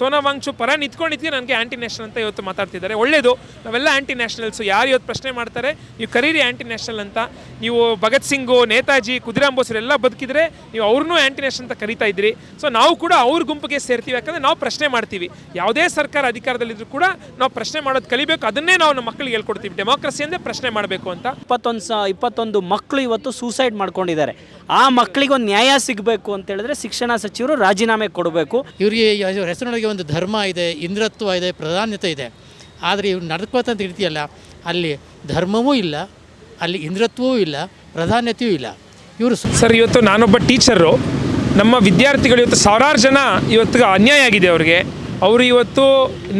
ಸೋನಮ್ ವಾಂಗ್ಚುಕ್ ಪರ ನಿಂತ್ಕೊಂಡಿದ್ವಿ, ನನಗೆ ಆ್ಯಂಟಿ ನ್ಯಾಷನಲ್ ಅಂತ ಇವತ್ತು ಮಾತಾಡ್ತಿದ್ದಾರೆ. ಒಳ್ಳೆಯದು, ನಾವೆಲ್ಲ ಆ್ಯಂಟಿ ನ್ಯಾಷನಲ್ಸು. ಯಾರು ಇವತ್ತು ಪ್ರಶ್ನೆ ಮಾಡ್ತಾರೆ ನೀವು ಕರೀರಿ ಆ್ಯಂಟಿ ನ್ಯಾಷನಲ್ ಅಂತ. ನೀವು ಭಗತ್ ಸಿಂಗು, ನೇತಾಜಿ, ಖುದಿರಾಮ್ ಬೋಸ್ರೆಲ್ಲ ಬದುಕಿದ್ರೆ ನೀವು ಅವ್ರನ್ನೂ ಆ್ಯಂಟಿ ನ್ಯಾಷನಲ್ ಅಂತ ಕರೀತಾ ಇದ್ರಿ. ಸೊ ನಾವು ಕೂಡ ಅವ್ರ ಗುಂಪಿಗೆ ಸೇರ್ತೀವಿ, ಯಾಕಂದರೆ ನಾವು ಪ್ರಶ್ನೆ ಮಾಡ್ತೀವಿ. ಯಾವುದೇ ಸರ್ಕಾರ ಅಧಿಕಾರದಲ್ಲಿದ್ದರೂ ಕೂಡ ನಾವು ಪ್ರಶ್ನೆ ಮಾಡೋದು ಕಲಿಬೇಕು. ಅದನ್ನೇ ನಾವು ನಮ್ಮ ಮಕ್ಕಳಿಗೆ ಹೇಳ್ಕೊಡ್ತೀವಿ. ಡೆಮೋಕ್ರಸಿ ಅಂದರೆ ಪ್ರಶ್ನೆ ಮಾಡಬೇಕು ಅಂತ. 21 ಮಕ್ಕಳು ಇವತ್ತು ಸೂಸೈಡ್ ಮಾಡ್ಕೊಂಡಿದ್ದಾರೆ. ಆ ಮಕ್ಕಳಿಗೆ ಒಂದು ನ್ಯಾಯ ಸಿಗಬೇಕು ಅಂತ ಹೇಳಿದ್ರೆ ಶಿಕ್ಷಣ ಸಚಿವರು ರಾಜೀನಾಮೆ ಕೊಡಬೇಕು. ಇವರಿಗೆ ಹೆಸರಿನೊಳಗೆ ಒಂದು ಧರ್ಮ ಇದೆ, ಇಂದ್ರತ್ವ ಇದೆ, ಪ್ರಾಧಾನ್ಯತೆ ಇದೆ. ಆದರೆ ಇವ್ರು ನಡ್ಕೋತಂತ ಇರ್ತೀಯಲ್ಲ, ಅಲ್ಲಿ ಧರ್ಮವೂ ಇಲ್ಲ, ಅಲ್ಲಿ ಇಂದ್ರತ್ವವೂ ಇಲ್ಲ, ಪ್ರಾಧಾನ್ಯತೆಯೂ ಇಲ್ಲ. ಇವರು ಸರ್, ಇವತ್ತು ನಾನೊಬ್ಬ ಟೀಚರು. ನಮ್ಮ ವಿದ್ಯಾರ್ಥಿಗಳು ಇವತ್ತು ಸಾವಿರಾರು ಜನ ಇವತ್ತು ಅನ್ಯಾಯ ಆಗಿದೆ ಅವ್ರಿಗೆ. ಅವರು ಇವತ್ತು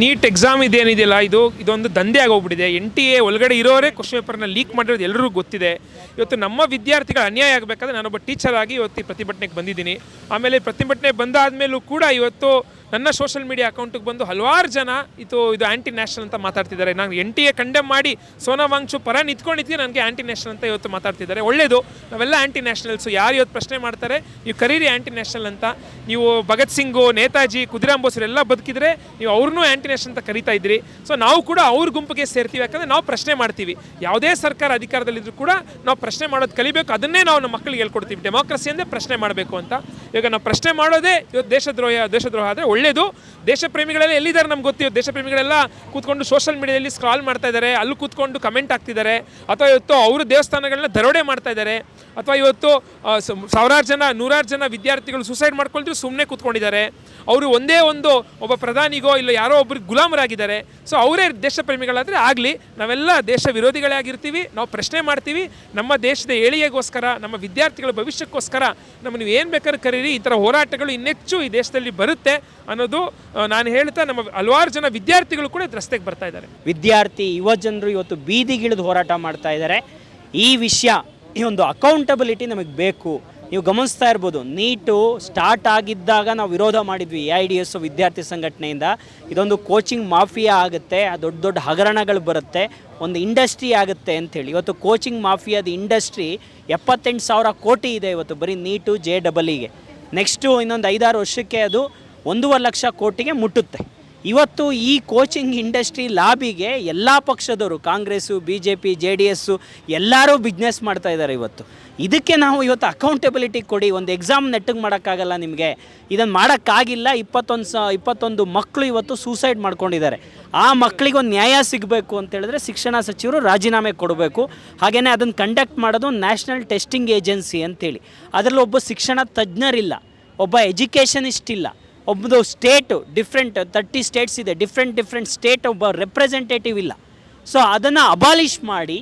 ನೀಟ್ ಎಕ್ಸಾಮ್ ಇದೇನಿದೆಯಲ್ಲ, ಇದೊಂದು ದಂಧೆ ಆಗೋಗ್ಬಿಟ್ಟಿದೆ. NTA ಒಳಗಡೆ ಇರೋರೇ ಕ್ವಶ್ಚನ್ ಪೇಪರ್ನ ಲೀಕ್ ಮಾಡಿರೋದು ಎಲ್ಲರಿಗೂ ಗೊತ್ತಿದೆ. ಇವತ್ತು ನಮ್ಮ ವಿದ್ಯಾರ್ಥಿಗಳ ಅನ್ಯಾಯ ಆಗಬೇಕಾದ್ರೆ ನಾನೊಬ್ಬ ಟೀಚರ್ ಆಗಿ ಇವತ್ತು ಈ ಪ್ರತಿಭಟನೆಗೆ ಬಂದಿದ್ದೀನಿ. ಆಮೇಲೆ ಪ್ರತಿಭಟನೆ ಬಂದಾದಮೇಲೂ ಕೂಡ ಇವತ್ತು ನನ್ನ ಸೋಷಲ್ ಮೀಡಿಯಾ ಅಕೌಂಟಿಗೆ ಬಂದು ಹಲವಾರು ಜನ ಇದು ಆ್ಯಂಟಿ ನ್ಯಾಷನಲ್ ಅಂತ ಮಾತಾಡ್ತಿದ್ದಾರೆ. ನಾನು NTA ಕಂಡೆಮ್ ಮಾಡಿ ಸೋನಮ್ ವಾಂಗ್ಚುಕ್ ಪರ ನಿಂತ್ಕೊಂಡಿದ್ವಿ, ನನಗೆ ಆ್ಯಂಟಿ ನ್ಯಾಷನಲ್ ಅಂತ ಇವತ್ತು ಮಾತಾಡ್ತಿದ್ದಾರೆ. ಒಳ್ಳೆಯದು, ನಾವೆಲ್ಲ ಆ್ಯಂಟಿ ನ್ಯಾಷನಲ್ಸು. ಯಾರು ಇವತ್ತು ಪ್ರಶ್ನೆ ಮಾಡ್ತಾರೆ ನೀವು ಕರೀರಿ ಆ್ಯಂಟಿ ನ್ಯಾಷನಲ್ ಅಂತ. ನೀವು ಭಗತ್ ಸಿಂಗು, ನೇತಾಜಿ, ಖುದಿರಾಮ್ ಬೋಸ್ರೆಲ್ಲ ಬದುಕಿದ್ರೆ ನೀವು ಅವ್ರನ್ನೂ ಆ್ಯಂಟಿ ನ್ಯಾಷನಲ್ ಅಂತ ಕರೀತಾ ಇದ್ರಿ. ಸೊ ನಾವು ಕೂಡ ಅವ್ರ ಗುಂಪಿಗೆ ಸೇರ್ತೀವಿ, ಯಾಕಂದರೆ ನಾವು ಪ್ರಶ್ನೆ ಮಾಡ್ತೀವಿ. ಯಾವುದೇ ಸರ್ಕಾರ ಅಧಿಕಾರದಲ್ಲಿದ್ದರೂ ಕೂಡ ನಾವು ಪ್ರಶ್ನೆ ಮಾಡೋದು ಕಲಿಬೇಕು. ಅದನ್ನೇ ನಾವು ನಮ್ಮ ಮಕ್ಕಳಿಗೆ ಹೇಳ್ಕೊಡ್ತೀವಿ. ಡೆಮೋಕ್ರಸಿ ಅಂದರೆ ಪ್ರಶ್ನೆ ಮಾಡಬೇಕು ಅಂತ. ಈಗ ನಾವು ಪ್ರಶ್ನೆ ಮಾಡೋದೇ ಇವತ್ತು ದೇಶದ್ರೋಹ ಆದರೆ ಒಳ್ಳೆಯದು. ದೇಶ ಪ್ರೇಮಿಗಳೆಲ್ಲ ಎಲ್ಲಿದ್ದಾರೆ ನಮ್ಗೆ ಗೊತ್ತಿತ್ತು. ದೇಶ ಪ್ರೇಮಿಗಳೆಲ್ಲ ಕೂತ್ಕೊಂಡು ಸೋಷಲ್ ಮೀಡಿಯಾದಲ್ಲಿ ಸ್ಕ್ರಾಲ್ ಮಾಡ್ತಾ ಇದ್ದಾರೆ, ಅಲ್ಲಿ ಕೂತ್ಕೊಂಡು ಕಮೆಂಟ್ ಆಗ್ತಿದ್ದಾರೆ, ಅಥವಾ ಇವತ್ತು ಅವರು ದೇವಸ್ಥಾನಗಳನ್ನ ದರೋಡೆ ಮಾಡ್ತಾ ಇದ್ದಾರೆ, ಅಥವಾ ಇವತ್ತು ಸಾವಿರಾರು ಜನ, ನೂರಾರು ಜನ ವಿದ್ಯಾರ್ಥಿಗಳು ಸೂಸೈಡ್ ಮಾಡ್ಕೊಳ್ತೀವಿ ಸುಮ್ಮನೆ ಕೂತ್ಕೊಂಡಿದ್ದಾರೆ. ಅವರು ಒಬ್ಬ ಪ್ರಧಾನಿಗೋ ಇಲ್ಲ ಯಾರೋ ಒಬ್ರಿಗೆ ಗುಲಾಮರಾಗಿದ್ದಾರೆ. ಸೊ ಅವರೇ ದೇಶ ಪ್ರೇಮಿಗಳಾದರೆ ಆಗಲಿ, ನಾವೆಲ್ಲ ದೇಶ ವಿರೋಧಿಗಳೇ ಆಗಿರ್ತೀವಿ. ನಾವು ಪ್ರಶ್ನೆ ಮಾಡ್ತೀವಿ. ನಮ್ಮ ದೇಶದ ಏಳಿಗೆಗೋಸ್ಕರ, ನಮ್ಮ ವಿದ್ಯಾರ್ಥಿಗಳ ಭವಿಷ್ಯಕ್ಕೋಸ್ಕರ ನಮ್ಮನ್ನು ನೀವು ಏನು ಬೇಕಾದ್ರೂ ಕರೀರಿ. ಈ ಥರ ಹೋರಾಟಗಳು ಇನ್ನೆಚ್ಚು ಈ ದೇಶದಲ್ಲಿ ಬರುತ್ತೆ ಅನ್ನೋದು ನಾನು ಹೇಳ್ತಾ, ನಮ್ಮ ಹಲವಾರು ಜನ ವಿದ್ಯಾರ್ಥಿಗಳು ಕೂಡ ರಸ್ತೆಗೆ ಬರ್ತಾ ಇದ್ದಾರೆ. ಯುವ ಜನರು ಇವತ್ತು ಬೀದಿಗಿಳಿದು ಹೋರಾಟ ಮಾಡ್ತಾ ಇದ್ದಾರೆ. ಈ ಒಂದು ಅಕೌಂಟಬಿಲಿಟಿ ನಮಗೆ ಬೇಕು. ನೀವು ಗಮನಿಸ್ತಾ ಇರ್ಬೋದು, ನೀಟು ಸ್ಟಾರ್ಟ್ ಆಗಿದ್ದಾಗ ನಾವು ವಿರೋಧ ಮಾಡಿದ್ವಿ AIDS ವಿದ್ಯಾರ್ಥಿ ಸಂಘಟನೆಯಿಂದ. ಇದೊಂದು ಕೋಚಿಂಗ್ ಮಾಫಿಯಾ ಆಗುತ್ತೆ, ದೊಡ್ಡ ದೊಡ್ಡ ಹಗರಣಗಳು ಬರುತ್ತೆ, ಒಂದು ಇಂಡಸ್ಟ್ರಿ ಆಗುತ್ತೆ ಅಂಥೇಳಿ. ಇವತ್ತು ಕೋಚಿಂಗ್ ಮಾಫಿಯಾದ ಇಂಡಸ್ಟ್ರಿ 78,000 ಕೋಟಿ ಇದೆ ಇವತ್ತು ಬರೀ ನೀಟು JEE. ನೆಕ್ಸ್ಟು ಇನ್ನೊಂದು 5-6 ವರ್ಷಕ್ಕೆ ಅದು 1.5 ಲಕ್ಷ ಕೋಟಿಗೆ ಮುಟ್ಟುತ್ತೆ. ಇವತ್ತು ಈ ಕೋಚಿಂಗ್ ಇಂಡಸ್ಟ್ರಿ ಲಾಬಿಗೆ ಎಲ್ಲ ಪಕ್ಷದವರು, ಕಾಂಗ್ರೆಸ್ಸು, BJP, JDS ಎಲ್ಲರೂ ಬಿಸ್ನೆಸ್ ಮಾಡ್ತಾ ಇದ್ದಾರೆ. ಇದಕ್ಕೆ ನಾವು ಇವತ್ತು ಅಕೌಂಟಬಿಲಿಟಿ ಕೊಡಿ. ಒಂದು ಎಕ್ಸಾಮ್ ನೆಟ್ಟಿಗೆ ಮಾಡೋಕ್ಕಾಗಲ್ಲ ನಿಮಗೆ, ಇದನ್ನು ಮಾಡೋಕ್ಕಾಗಿಲ್ಲ. 21 ಮಕ್ಕಳು ಇವತ್ತು ಸೂಸೈಡ್ ಮಾಡ್ಕೊಂಡಿದ್ದಾರೆ. ಆ ಮಕ್ಕಳಿಗೆ ಒಂದು ನ್ಯಾಯ ಸಿಗಬೇಕು ಅಂತೇಳಿದ್ರೆ ಶಿಕ್ಷಣ ಸಚಿವರು ರಾಜೀನಾಮೆ ಕೊಡಬೇಕು. ಹಾಗೆಯೇ ಅದನ್ನು ಕಂಡಕ್ಟ್ ಮಾಡೋದು ನ್ಯಾಷನಲ್ ಟೆಸ್ಟಿಂಗ್ ಏಜೆನ್ಸಿ ಅಂತೇಳಿ. ಅದರಲ್ಲಿ ಒಬ್ಬ ಶಿಕ್ಷಣ ತಜ್ಞರಿಲ್ಲ, ಒಬ್ಬ ಎಜುಕೇಷನಿಸ್ಟ್ ಇಲ್ಲ, ಒಬ್ಬದು ಸ್ಟೇಟು ಡಿಫ್ರೆಂಟ್ 30 ಸ್ಟೇಟ್ಸ್ ಇದೆ, ಡಿಫ್ರೆಂಟ್ ಸ್ಟೇಟ್ ಒಬ್ಬ ರೆಪ್ರೆಸೆಂಟೇಟಿವ್ ಇಲ್ಲ. ಸೊ ಅದನ್ನು ಅಬಾಲಿಷ್ ಮಾಡಿ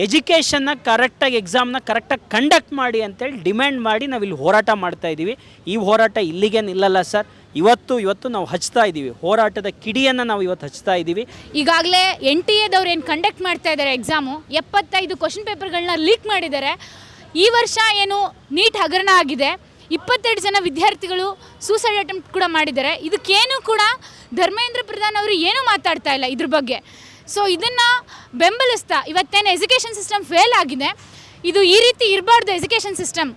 ಎಜುಕೇಷನ್ನ ಕರೆಕ್ಟಾಗಿ, ಎಕ್ಸಾಮ್ನ ಕರೆಕ್ಟಾಗಿ ಕಂಡಕ್ಟ್ ಮಾಡಿ ಅಂತೇಳಿ ಡಿಮ್ಯಾಂಡ್ ಮಾಡಿ ನಾವಿಲ್ಲಿ ಹೋರಾಟ ಮಾಡ್ತಾಯಿದ್ದೀವಿ. ಈ ಹೋರಾಟ ಇಲ್ಲಿಗೆ ನಿಲ್ಲಲ್ಲ ಸರ್. ಇವತ್ತು ನಾವು ಹಚ್ತಾ ಇದ್ದೀವಿ, ಹೋರಾಟದ ಕಿಡಿಯನ್ನು ನಾವು ಇವತ್ತು ಹಚ್ತಾ ಇದ್ದೀವಿ. ಈಗಾಗಲೇ NTA ಏನು ಕಂಡಕ್ಟ್ ಮಾಡ್ತಾ ಇದ್ದಾರೆ ಎಕ್ಸಾಮು, 75 ಕ್ವಶನ್ ಪೇಪರ್ಗಳನ್ನ ಲೀಕ್ ಮಾಡಿದ್ದಾರೆ. ಈ ವರ್ಷ ಏನು ನೀಟ್ ಹಗರಣ ಆಗಿದೆ, 22 ಜನ ವಿದ್ಯಾರ್ಥಿಗಳು ಸೂಸೈಡ್ ಅಟೆಂಪ್ಟ್ ಕೂಡ ಮಾಡಿದ್ದಾರೆ. ಇದಕ್ಕೇನು ಕೂಡ ಧರ್ಮೇಂದ್ರ ಪ್ರಧಾನ್ ಅವರು ಏನೂ ಮಾತಾಡ್ತಾ ಇಲ್ಲ ಇದ್ರ ಬಗ್ಗೆ. ಸೊ ಇದನ್ನು ಬೆಂಬಲಿಸ್ತಾ ಇವತ್ತೇನು ಎಜುಕೇಷನ್ ಸಿಸ್ಟಮ್ ಫೇಲ್ ಆಗಿದೆ, ಇದು ಈ ರೀತಿ ಇರಬಾರ್ದು. ಎಜುಕೇಷನ್ ಸಿಸ್ಟಮ್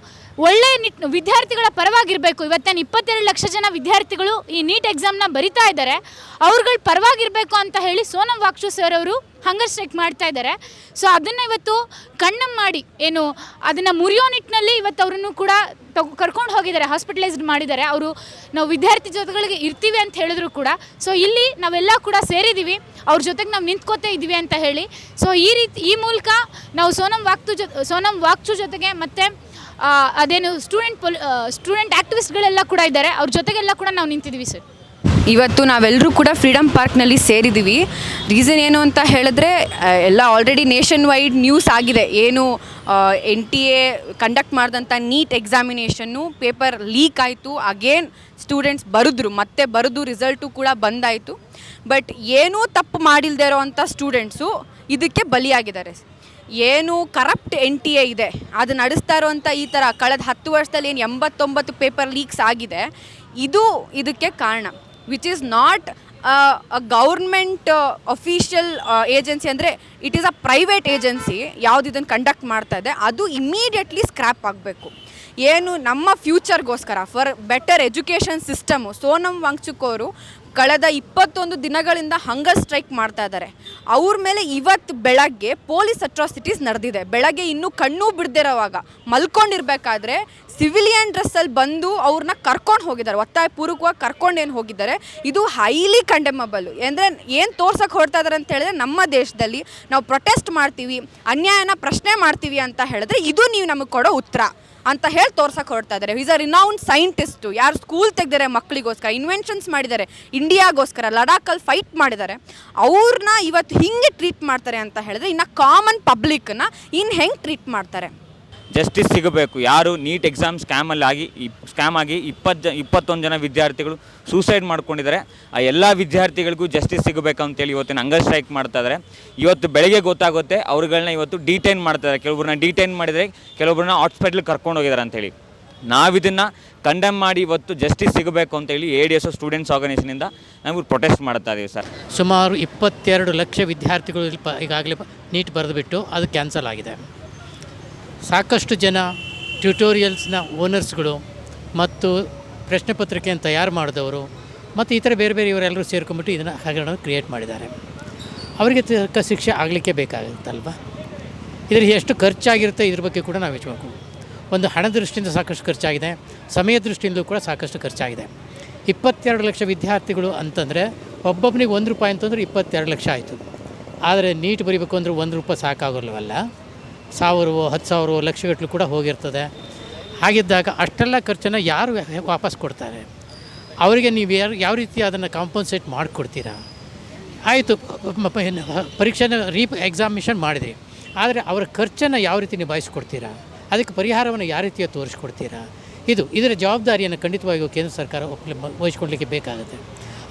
ಒಳ್ಳೆ ವಿದ್ಯಾರ್ಥಿಗಳ ಪರವಾಗಿರಬೇಕು. ಇವತ್ತೇನು 22 ಲಕ್ಷ ಜನ ವಿದ್ಯಾರ್ಥಿಗಳು ಈ ನೀಟ್ ಎಕ್ಸಾಮ್ನ ಬರಿತಾ ಇದ್ದಾರೆ, ಅವ್ರುಗಳ ಪರವಾಗಿರಬೇಕು ಅಂತ ಹೇಳಿ ಸೋನಮ್ ವಾಂಗ್ಚುಕ್ ಸರ್ ಅವರು ಹಂಗರ್ ಸ್ಟ್ರೈಕ್ ಮಾಡ್ತಾ ಇದ್ದಾರೆ. ಸೊ ಅದನ್ನು ಇವತ್ತು ಕಣ್ಣಮ್ ಮಾಡಿ ಏನು ಅದನ್ನು ಮುರಿಯೋ ನಿಟ್ಟಿನಲ್ಲಿ ಇವತ್ತು ಅವರನ್ನು ಕೂಡ ಕರ್ಕೊಂಡು ಹೋಗಿದ್ದಾರೆ, ಹಾಸ್ಪಿಟಲೈಸ್ಡ್ ಮಾಡಿದ್ದಾರೆ. ಅವರು ನಾವು ವಿದ್ಯಾರ್ಥಿ ಜೊತೆಗಳಿಗೆ ಇರ್ತೀವಿ ಅಂತ ಹೇಳಿದ್ರು ಕೂಡ. ಸೊ ಇಲ್ಲಿ ನಾವೆಲ್ಲ ಕೂಡ ಸೇರಿದ್ದೀವಿ, ಅವ್ರ ಜೊತೆಗೆ ನಾವು ನಿಂತ್ಕೋತಾ ಇದ್ದೀವಿ ಅಂತ ಹೇಳಿ. ಸೊ ಈ ಮೂಲಕ ನಾವು ಸೋನಮ್ ವಾಂಗ್ಚುಕ್ ಜೊತೆಗೆ ಮತ್ತು ಅದೇನು ಸ್ಟೂಡೆಂಟ್ ಆ್ಯಕ್ಟಿವಿಸ್ಟ್ಗಳೆಲ್ಲ ಕೂಡ ಇದ್ದಾರೆ, ಅವ್ರ ಜೊತೆಗೆಲ್ಲ ಕೂಡ ನಾವು ನಿಂತಿದ್ದೀವಿ ಸರ್. ಇವತ್ತು ನಾವೆಲ್ಲರೂ ಕೂಡ ಫ್ರೀಡಮ್ ಪಾರ್ಕ್ನಲ್ಲಿ ಸೇರಿದ್ದೀವಿ. ರೀಸನ್ ಏನು ಅಂತ ಹೇಳಿದ್ರೆ, ಎಲ್ಲ ಆಲ್ರೆಡಿ ನೇಷನ್ ವೈಡ್ ನ್ಯೂಸ್ ಆಗಿದೆ. ಏನು NTA ಕಂಡಕ್ಟ್ ಮಾಡಿದಂಥ ನೀಟ್ ಎಕ್ಸಾಮಿನೇಷನ್ನು ಪೇಪರ್ ಲೀಕ್ ಆಯಿತು. ಅಗೇನ್ ಸ್ಟೂಡೆಂಟ್ಸ್ ಬರೆದು ರಿಸಲ್ಟು ಕೂಡ ಬಂದಾಯಿತು. ಬಟ್ ಏನೂ ತಪ್ಪು ಮಾಡಿಲ್ಲದೆ ಇರೋವಂಥ ಸ್ಟೂಡೆಂಟ್ಸು ಇದಕ್ಕೆ ಬಲಿಯಾಗಿದ್ದಾರೆ. ಏನು ಕರಪ್ಟ್ NTA ಇದೆ ಅದು ನಡೆಸ್ತಾ ಇರೋವಂಥ ಈ ಥರ ಕಳೆದ 10 ವರ್ಷದಲ್ಲಿ ಏನು 89 ಪೇಪರ್ ಲೀಕ್ಸ್ ಆಗಿದೆ, ಇದಕ್ಕೆ ಕಾರಣ. Which is not a government official agency, ಅಂದರೆ it is a private agency ಯಾವುದು ಇದನ್ನು ಕಂಡಕ್ಟ್ ಮಾಡ್ತಾ ಇದೆ. ಅದು ಇಮ್ಮಿಡಿಯೇಟ್ಲಿ ಸ್ಕ್ರ್ಯಾಪ್ ಆಗಬೇಕು. ಏನು ನಮ್ಮ ಫ್ಯೂಚರ್ಗೋಸ್ಕರ for better education system Sonam Wangchuk ಅವರು ಕಳೆದ 21 ದಿನಗಳಿಂದ ಹಂಗರ್ ಸ್ಟ್ರೈಕ್ ಮಾಡ್ತಾ ಇದ್ದಾರೆ. ಅವ್ರ ಮೇಲೆ ಇವತ್ತು ಬೆಳಗ್ಗೆ ಪೊಲೀಸ್ ಅಟ್ರಾಸಿಟೀಸ್ ನಡೆದಿದೆ. ಬೆಳಗ್ಗೆ ಇನ್ನೂ ಕಣ್ಣೂ ಬಿಡದಿರೋವಾಗ ಮಲ್ಕೊಂಡಿರ್ಬೇಕಾದ್ರೆ ಸಿವಿಲಿಯನ್ ಡ್ರೆಸ್ಸಲ್ಲಿ ಬಂದು ಅವ್ರನ್ನ ಕರ್ಕೊಂಡು ಹೋಗಿದ್ದಾರೆ, ಒತ್ತಾಯಪೂರ್ವಕವಾಗಿ ಕರ್ಕೊಂಡೇನು ಹೋಗಿದ್ದಾರೆ. ಇದು ಹೈಲಿ ಕಂಡೆಮಬಲ್. ಅಂದರೆ ಏನು ತೋರ್ಸಕ್ಕೆ ಹೊರಡ್ತಾ ಇದ್ದಾರೆ ಅಂತ ಹೇಳಿದ್ರೆ, ನಮ್ಮ ದೇಶದಲ್ಲಿ ನಾವು ಪ್ರೊಟೆಸ್ಟ್ ಮಾಡ್ತೀವಿ, ಅನ್ಯಾಯನ ಪ್ರಶ್ನೆ ಮಾಡ್ತೀವಿ ಅಂತ ಹೇಳಿದ್ರೆ ಇದು ನೀವು ನಮಗೆ ಕೊಡೋ ಉತ್ತರ ಅಂತ ಹೇಳಿ ತೋರ್ಸಕ್ಕೆ ಹೊರಡ್ತಾ ಇದ್ದಾರೆ. ಈಸ್ ಅ ರಿನೌಂಡ್ ಸೈಂಟಿಸ್ಟು, ಯಾರು ಸ್ಕೂಲ್ ತೆಗೆದರೆ ಮಕ್ಕಳಿಗೋಸ್ಕರ, ಇನ್ವೆನ್ಷನ್ಸ್ ಮಾಡಿದ್ದಾರೆ, ಇಂಡಿಯಾಗೋಸ್ಕರ ಲಡಾಖಲ್ಲಿ ಫೈಟ್ ಮಾಡಿದ್ದಾರೆ. ಅವ್ರನ್ನ ಇವತ್ತು ಹಿಂಗೆ ಟ್ರೀಟ್ ಮಾಡ್ತಾರೆ ಅಂತ ಹೇಳಿದ್ರೆ ಇನ್ನು ಕಾಮನ್ ಪಬ್ಲಿಕ್ನ ಇನ್ನು ಹೆಂಗೆ ಟ್ರೀಟ್ ಮಾಡ್ತಾರೆ? ಜಸ್ಟಿಸ್ ಸಿಗಬೇಕು. ಯಾರು ನೀಟ್ ಎಕ್ಸಾಮ್ ಸ್ಕ್ಯಾಮ್ ಆಗಿ 21 ಜನ ವಿದ್ಯಾರ್ಥಿಗಳು ಸೂಸೈಡ್ ಮಾಡ್ಕೊಂಡಿದ್ದಾರೆ, ಆ ಎಲ್ಲ ವಿದ್ಯಾರ್ಥಿಗಳಿಗೂ ಜಸ್ಟಿಸ್ ಸಿಗಬೇಕು ಅಂತೇಳಿ ಇವತ್ತಿನ ಹಂಗರ್ ಸ್ಟ್ರೈಕ್ ಮಾಡ್ತಾ ಇದ್ದಾರೆ. ಇವತ್ತು ಬೆಳಗ್ಗೆ ಗೊತ್ತಾಗುತ್ತೆ ಅವ್ರುಗಳನ್ನ ಇವತ್ತು ಡಿಟೈನ್ ಮಾಡ್ತಾರೆ. ಕೆಲವೊಬ್ಬರನ್ನ ಡಿಟೈನ್ ಮಾಡಿದರೆ ಕೆಲವೊಬ್ಬರನ್ನ ಹಾಸ್ಪಿಟ್ಲಿಗೆ ಕರ್ಕೊಂಡು ಹೋಗಿದ್ದಾರೆ ಅಂತೇಳಿ. ನಾವಿದನ್ನು ಕಂಡೆಮ್ ಮಾಡಿ ಇವತ್ತು ಜಸ್ಟಿಸ್ ಸಿಗಬೇಕು ಅಂತೇಳಿ ADSO ಸ್ಟೂಡೆಂಟ್ಸ್ ಆರ್ಗನೈಸೇಷನಿಂದ ನಾವು ಪ್ರೊಟೆಸ್ಟ್ ಮಾಡ್ತಾ ಇದ್ದೀವಿ ಸರ್. ಸುಮಾರು 22 ಲಕ್ಷ ವಿದ್ಯಾರ್ಥಿಗಳು ಈಗಾಗಲೇ ನೀಟ್ ಬರೆದುಬಿಟ್ಟು ಅದು ಕ್ಯಾನ್ಸಲ್ ಆಗಿದೆ. ಸಾಕಷ್ಟು ಜನ ಟ್ಯೂಟೋರಿಯಲ್ಸ್ನ ಓನರ್ಸ್ಗಳು ಮತ್ತು ಪ್ರಶ್ನೆ ಪತ್ರಿಕೆಯನ್ನು ತಯಾರು ಮಾಡಿದವರು ಮತ್ತು ಈ ಥರ ಬೇರೆ ಬೇರೆ ಇವರೆಲ್ಲರೂ ಸೇರ್ಕೊಂಡ್ಬಿಟ್ಟು ಇದನ್ನು ಹಗರಣ ಕ್ರಿಯೇಟ್ ಮಾಡಿದ್ದಾರೆ. ಅವರಿಗೆ ತಕ್ಕ ಶಿಕ್ಷೆ ಆಗಲಿಕ್ಕೆ ಬೇಕಾಗುತ್ತಲ್ವ? ಇದರಲ್ಲಿ ಎಷ್ಟು ಖರ್ಚಾಗಿರುತ್ತೆ ಇದ್ರ ಬಗ್ಗೆ ಕೂಡ ನಾವು ಯೋಚಿಸಬೇಕು. ಒಂದು ಹಣ ದೃಷ್ಟಿಯಿಂದ ಸಾಕಷ್ಟು ಖರ್ಚಾಗಿದೆ, ಸಮಯ ದೃಷ್ಟಿಯಿಂದಲೂ ಕೂಡ ಸಾಕಷ್ಟು ಖರ್ಚಾಗಿದೆ. 22 ಲಕ್ಷ ವಿದ್ಯಾರ್ಥಿಗಳು ಅಂತಂದರೆ ಒಬ್ಬೊಬ್ಬನಿಗೆ ₹1 ಅಂತಂದರೆ 22 ಲಕ್ಷ ಆಯಿತು. ಆದರೆ ನೀಟ್ ಬರೀಬೇಕು ಅಂದರೆ ₹1 ಸಾಕಾಗೋಲ್ವಲ್ಲ, 1000 10,000 ಲಕ್ಷಗಟ್ಟಲು ಕೂಡ ಹೋಗಿರ್ತದೆ. ಹಾಗಿದ್ದಾಗ ಅಷ್ಟೆಲ್ಲ ಖರ್ಚನ್ನು ಯಾರು ವಾಪಸ್ ಕೊಡ್ತಾರೆ? ಅವರಿಗೆ ನೀವು ಯಾವ ರೀತಿ ಅದನ್ನು ಕಾಂಪನ್ಸೇಟ್ ಮಾಡಿಕೊಡ್ತೀರಾ? ಆಯಿತು, ಪರೀಕ್ಷೆನ ಎಕ್ಸಾಮಿನೇಷನ್ ಮಾಡಿದ್ರಿ, ಆದರೆ ಅವರ ಖರ್ಚನ್ನು ಯಾವ ರೀತಿ ನಿಭಾಯಿಸ್ಕೊಡ್ತೀರಾ? ಅದಕ್ಕೆ ಪರಿಹಾರವನ್ನು ಯಾವ ರೀತಿಯ ತೋರಿಸ್ಕೊಡ್ತೀರಾ? ಇದರ ಜವಾಬ್ದಾರಿಯನ್ನು ಖಂಡಿತವಾಗಿಯೂ ಕೇಂದ್ರ ಸರ್ಕಾರ ವಹಿಸ್ಕೊಳ್ಲಿಕ್ಕೆ ಬೇಕಾಗುತ್ತೆ.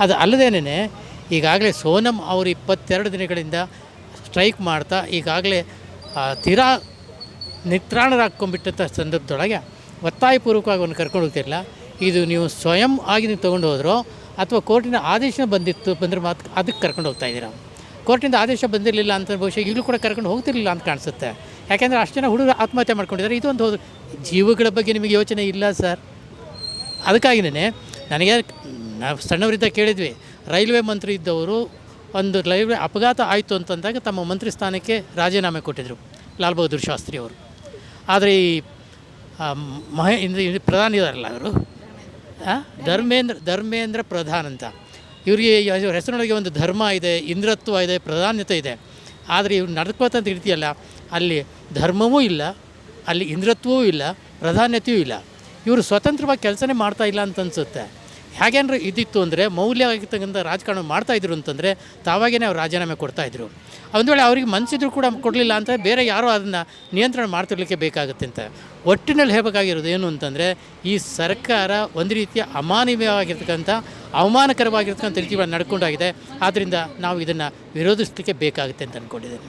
ಅದು ಅಲ್ಲದೇನೆ ಈಗಾಗಲೇ ಸೋನಮ್ ಅವರು 22 ದಿನಗಳಿಂದ ಸ್ಟ್ರೈಕ್ ಮಾಡ್ತಾ ಈಗಾಗಲೇ ತೀರಾ ನಿತ್ರಾಣರಾಗ್ಕೊಂಡ್ಬಿಟ್ಟಂಥ ಸಂದರ್ಭದೊಳಗೆ ಒತ್ತಾಯಪೂರ್ವಕವಾಗಿ ಅವನು ಕರ್ಕೊಂಡು ಹೋಗ್ತಿರಲಿಲ್ಲ. ಇದು ನೀವು ಸ್ವಯಂ ಆಗಿ ನೀವು ತೊಗೊಂಡು ಹೋದ್ರೋ ಅಥವಾ ಕೋರ್ಟಿನ ಆದೇಶ ಬಂದರೆ ಮಾತ್ರ ಅದಕ್ಕೆ ಕರ್ಕೊಂಡು ಹೋಗ್ತಾ ಇದ್ದೀರಾ. ಕೋರ್ಟಿಂದ ಆದೇಶ ಬಂದಿರಲಿಲ್ಲ ಅಂತ ಬಹುಶಃ ಈಗಲೂ ಕೂಡ ಕರ್ಕೊಂಡು ಹೋಗ್ತಿರಲಿಲ್ಲ ಅಂತ ಕಾಣಿಸುತ್ತೆ. ಯಾಕೆಂದರೆ ಅಷ್ಟು ಜನ ಹುಡುಗರು ಆತ್ಮಹತ್ಯೆ ಮಾಡ್ಕೊಂಡಿದ್ದಾರೆ. ಇದೊಂದು ಜೀವಗಳ ಬಗ್ಗೆ ನಿಮಗೆ ಯೋಚನೆ ಇಲ್ಲ ಸರ್. ಅದಕ್ಕಾಗಿಯೇ ನನಗೆ ನಾವು ಸಣ್ಣವರಿದ್ದ ಕೇಳಿದ್ವಿ, ರೈಲ್ವೆ ಮಂತ್ರಿ ಇದ್ದವರು ಒಂದು ರೈಲ್ವೆ ಅಪಘಾತ ಆಯಿತು ಅಂತಂದಾಗ ತಮ್ಮ ಮಂತ್ರಿ ಸ್ಥಾನಕ್ಕೆ ರಾಜೀನಾಮೆ ಕೊಟ್ಟಿದ್ದರು ಲಾಲ್ ಬಹದ್ದೂರ್ ಶಾಸ್ತ್ರಿ ಅವರು. ಆದರೆ ಈ ಪ್ರಧಾನಿ ಇದಾರಲ್ಲ ಅವರು, ಧರ್ಮೇಂದ್ರ ಪ್ರಧಾನ್ ಅಂತ, ಇವರಿಗೆ ಹೆಸರಿನೊಳಗೆ ಒಂದು ಧರ್ಮ ಇದೆ, ಇಂದ್ರತ್ವ ಇದೆ, ಪ್ರಾಧಾನ್ಯತೆ ಇದೆ. ಆದರೆ ಇವ್ರು ನಡ್ಕೋತಂಥ ರೀತಿಯಲ್ಲ, ಅಲ್ಲಿ ಧರ್ಮವೂ ಇಲ್ಲ, ಅಲ್ಲಿ ಇಂದ್ರತ್ವವೂ ಇಲ್ಲ, ಪ್ರಾಧಾನ್ಯತೆಯೂ ಇಲ್ಲ. ಇವರು ಸ್ವತಂತ್ರವಾಗಿ ಕೆಲಸನೇ ಮಾಡ್ತಾ ಇಲ್ಲ ಅಂತ ಅನಿಸುತ್ತೆ. ಹೇಗೇನಾರು ಇದ್ದಿತ್ತು ಅಂದರೆ ಮೌಲ್ಯ ಆಗಿರ್ತಕ್ಕಂಥ ರಾಜಕಾರಣ ಮಾಡ್ತಾಯಿದ್ರು ಅಂತಂದರೆ ತಾವಾಗೇ ಅವ್ರು ರಾಜೀನಾಮೆ ಕೊಡ್ತಾಯಿದ್ರು. ಒಂದು ವೇಳೆ ಅವ್ರಿಗೆ ಮನಸ್ಸಿದ್ರು ಕೂಡ ಕೊಡಲಿಲ್ಲ ಅಂತ ಬೇರೆ ಯಾರೋ ಅದನ್ನು ನಿಯಂತ್ರಣ ಮಾಡ್ತಿರ್ಲಿಕ್ಕೆ ಬೇಕಾಗುತ್ತೆ ಅಂತ. ಒಟ್ಟಿನಲ್ಲಿ ಹೇಳಬೇಕಾಗಿರೋದು ಏನು ಅಂತಂದರೆ, ಈ ಸರ್ಕಾರ ಒಂದು ರೀತಿಯ ಅಮಾನವೀಯವಾಗಿರ್ತಕ್ಕಂಥ ಅವಮಾನಕರವಾಗಿರ್ತಕ್ಕಂಥ ರೀತಿಗಳನ್ನು ನಡ್ಕೊಂಡಾಗಿದೆ. ಆದ್ದರಿಂದ ನಾವು ಇದನ್ನು ವಿರೋಧಿಸಲಿಕ್ಕೆ ಬೇಕಾಗುತ್ತೆ ಅಂತ ಅಂದ್ಕೊಂಡಿದ್ದೇನೆ.